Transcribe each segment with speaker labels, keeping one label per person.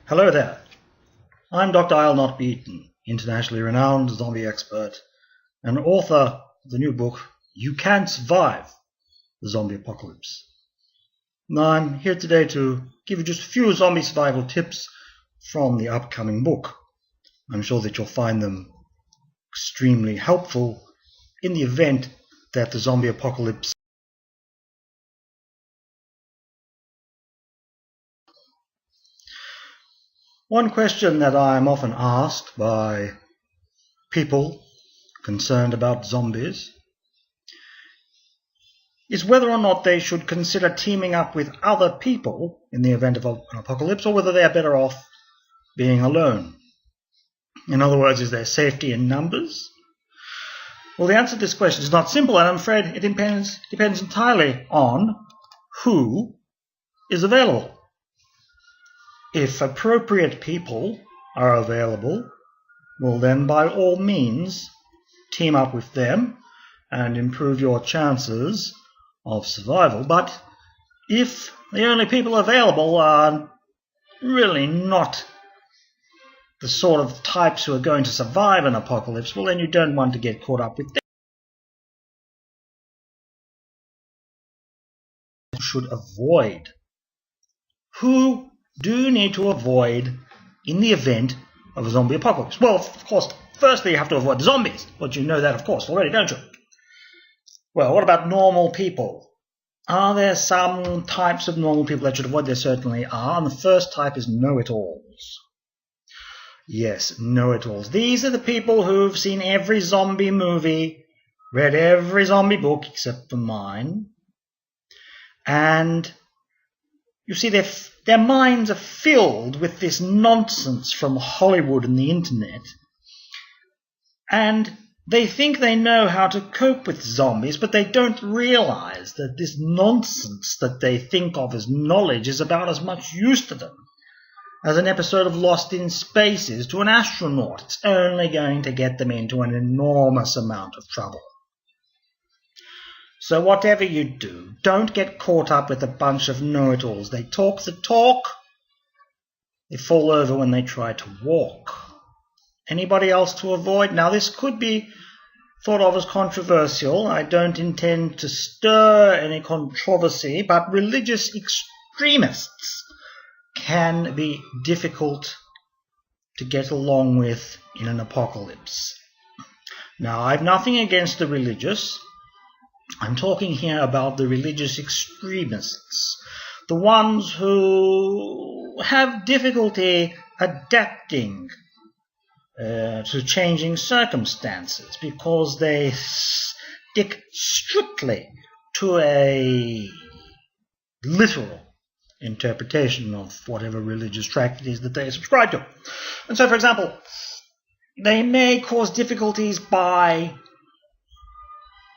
Speaker 1: Hello there. I'm Dr. I'll Not Be Eaten, internationally renowned zombie expert and author of the new book, You Can Survive the Zombie Apocalypse. Now, I'm here today to give you just a few zombie survival tips from the upcoming book. I'm sure that you'll find them extremely helpful in the event that the zombie apocalypse One question that I'm often asked by people concerned about zombies is whether or not they should consider teaming up with other people in the event of an apocalypse, or whether they're better off being alone. In other words, is there safety in numbers? Well, the answer to this question is not simple, and I'm afraid it depends entirely on who is available. If appropriate people are available, well then by all means team up with them and improve your chances of survival. But if the only people available are really not the sort of types who are going to survive an apocalypse, well then you don't want to get caught up with them. You should avoid. Who do you need to avoid in the event of a zombie apocalypse? Well, of course, firstly you have to avoid the zombies. But you know that, of course, already, don't you? Well, what about normal people? Are there some types of normal people that you should avoid? There certainly are. And the first type is know-it-alls. Yes, know-it-alls. These are the people who've seen every zombie movie, read every zombie book except for mine. And you see, their minds are filled with this nonsense from Hollywood and the internet. And they think they know how to cope with zombies, but they don't realize that this nonsense that they think of as knowledge is about as much use to them as an episode of Lost in Space is to an astronaut. It's only going to get them into an enormous amount of trouble. So whatever you do, don't get caught up with a bunch of know-it-alls. They talk the talk, they fall over when they try to walk. Anybody else to avoid? Now, this could be thought of as controversial. I don't intend to stir any controversy, but religious extremists can be difficult to get along with in an apocalypse. Now, I've nothing against the religious. I'm talking here about the religious extremists, the ones who have difficulty adapting to changing circumstances because they stick strictly to a literal interpretation of whatever religious tract it is that they subscribe to. And so, for example, they may cause difficulties by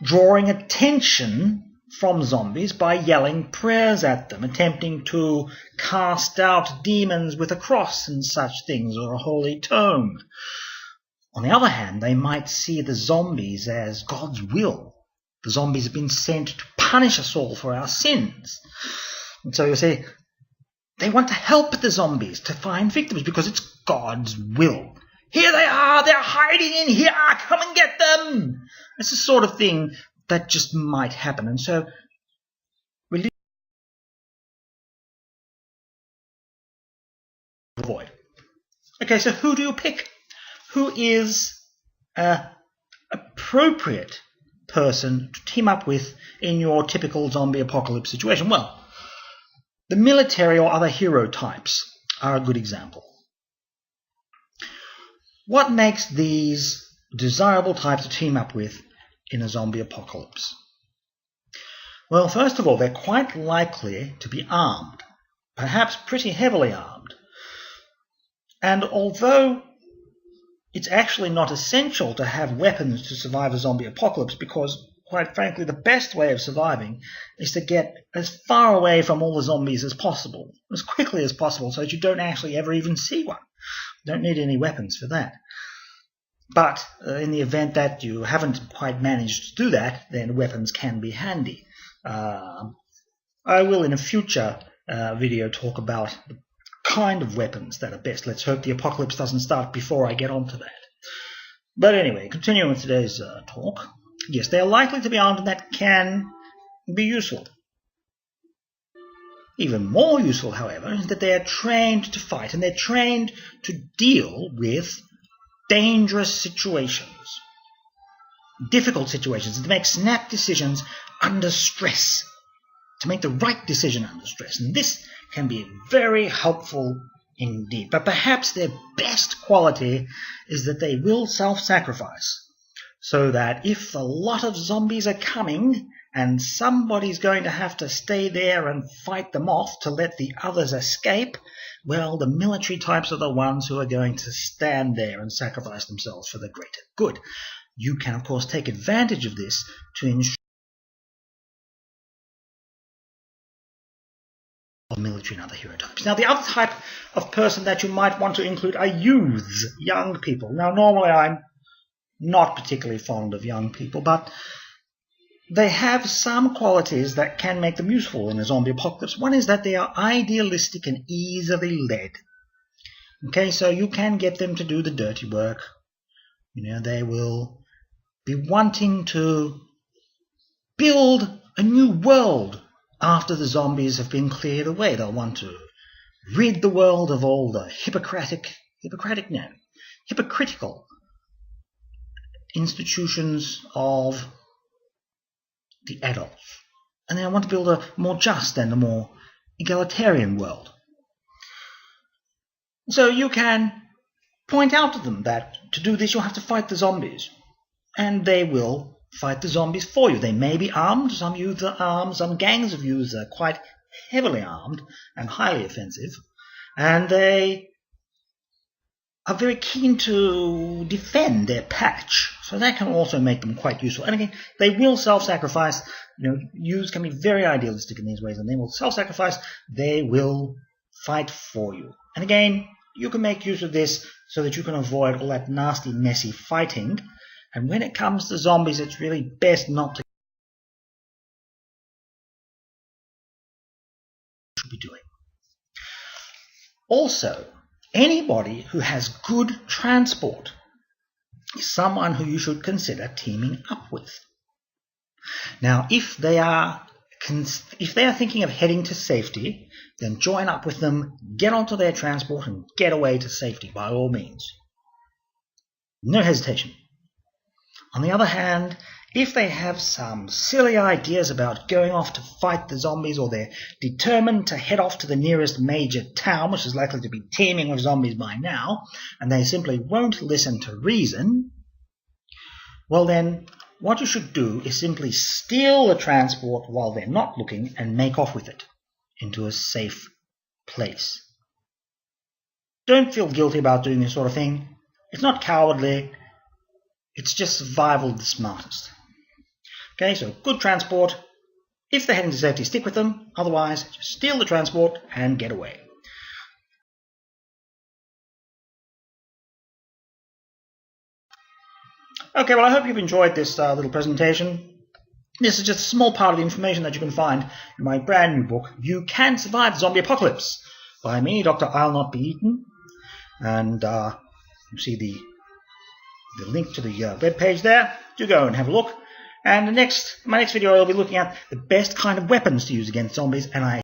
Speaker 1: drawing attention from zombies by yelling prayers at them, attempting to cast out demons with a cross and such things, or a holy tome. On the other hand, they might see the zombies as God's will. The zombies have been sent to punish us all for our sins. And so you see, they want to help the zombies to find victims because it's God's will. Here they are, they're hiding in here, come and get them! It's the sort of thing that just might happen. And so, avoid. Okay, so who do you pick? Who is an appropriate person to team up with in your typical zombie apocalypse situation? Well, the military or other hero types are a good example. What makes these desirable types to team up with in a zombie apocalypse? Well, first of all, they're quite likely to be armed, perhaps pretty heavily armed. And although it's actually not essential to have weapons to survive a zombie apocalypse, because, quite frankly, the best way of surviving is to get as far away from all the zombies as possible, as quickly as possible, so that you don't actually ever even see one. You don't need any weapons for that. But in the event that you haven't quite managed to do that, then weapons can be handy. I will in a future video talk about the kind of weapons that are best. Let's hope the apocalypse doesn't start before I get onto that. But anyway, continuing with today's talk. Yes, they are likely to be armed, and that can be useful. Even more useful, however, is that they are trained to fight, and they're trained to deal with dangerous situations, difficult situations, to make snap decisions under stress, to make the right decision under stress. And this can be very helpful indeed. But perhaps their best quality is that they will self-sacrifice, so that if a lot of zombies are coming and somebody's going to have to stay there and fight them off to let the others escape, well, the military types are the ones who are going to stand there and sacrifice themselves for the greater good. You can, of course, take advantage of this to ensure military and other hero types. Now, the other type of person that you might want to include are youths, young people. Now, normally I'm not particularly fond of young people, but they have some qualities that can make them useful in a zombie apocalypse. One is that they are idealistic and easily led. Okay, so you can get them to do the dirty work. You know, they will be wanting to build a new world after the zombies have been cleared away. They'll want to rid the world of all the hypocritical institutions of the adults. And they want to build a more just and a more egalitarian world. So you can point out to them that to do this you'll have to fight the zombies. And they will fight the zombies for you. They may be armed. Some youths are armed. Some gangs of youths are quite heavily armed and highly offensive. And they are very keen to defend their patch. So that can also make them quite useful. And again, they will self-sacrifice. You know, youths can be very idealistic in these ways, and they will self-sacrifice. They will fight for you. And again, you can make use of this so that you can avoid all that nasty, messy fighting. And when it comes to zombies, it's really best not to be doing. Also, anybody who has good transport is someone who you should consider teaming up with. Now, if they are thinking of heading to safety, then join up with them, get onto their transport, and get away to safety by all means. No hesitation. On the other hand, if they have some silly ideas about going off to fight the zombies, or they're determined to head off to the nearest major town, which is likely to be teeming with zombies by now, and they simply won't listen to reason, well then, what you should do is simply steal the transport while they're not looking and make off with it into a safe place. Don't feel guilty about doing this sort of thing. It's not cowardly. It's just survival of the smartest. Okay, so good transport. If they're heading to safety, stick with them. Otherwise, just steal the transport and get away. Okay, well, I hope you've enjoyed this little presentation. This is just a small part of the information that you can find in my brand new book, You Can Survive the Zombie Apocalypse, by me, Dr. I'll Not Be Eaten. And you see the link to the web page there. Do go and have a look. And my next video, I'll be looking at the best kind of weapons to use against zombies, and I